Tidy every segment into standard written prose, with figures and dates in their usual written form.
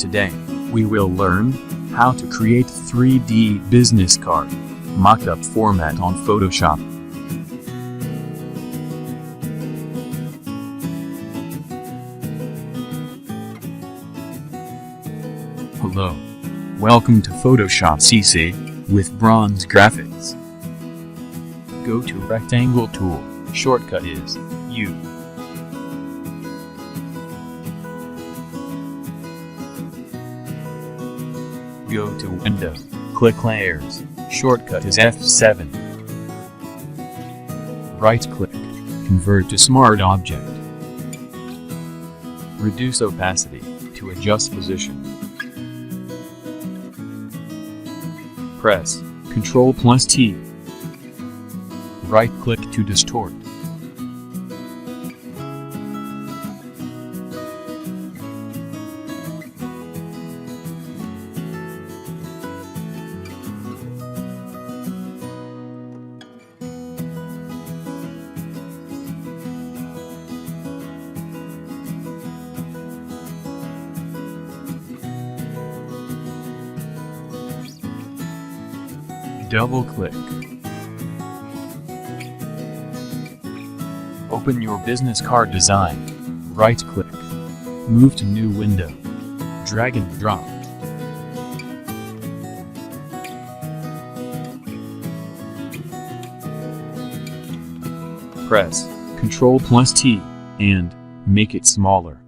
Today, we will learn how to create 3D business card mockup format on Photoshop. Hello. Welcome to Photoshop CC with Bronze Graphics. Go to Rectangle tool. Shortcut is U. Go to Window. Click Layers. Shortcut is F7. Right-click. Convert to Smart Object. Reduce opacity to adjust position. Press Ctrl+T. Right-click to distort. Double-click. Open your business card design. Right-click. Move to New Window. Drag and drop. Press Ctrl+T and make it smaller.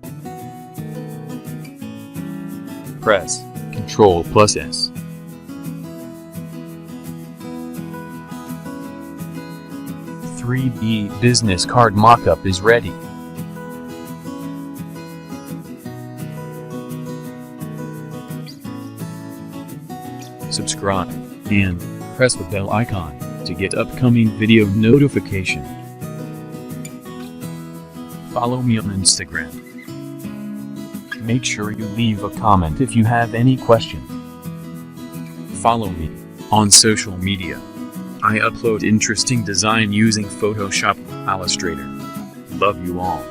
Press Ctrl+S. 3D business card mockup is ready. Subscribe and press the bell icon to get upcoming video notification. Follow me on Instagram. Make sure you leave a comment if you have any questions. Follow me on social media. I upload interesting design using Photoshop and Illustrator. Love you all.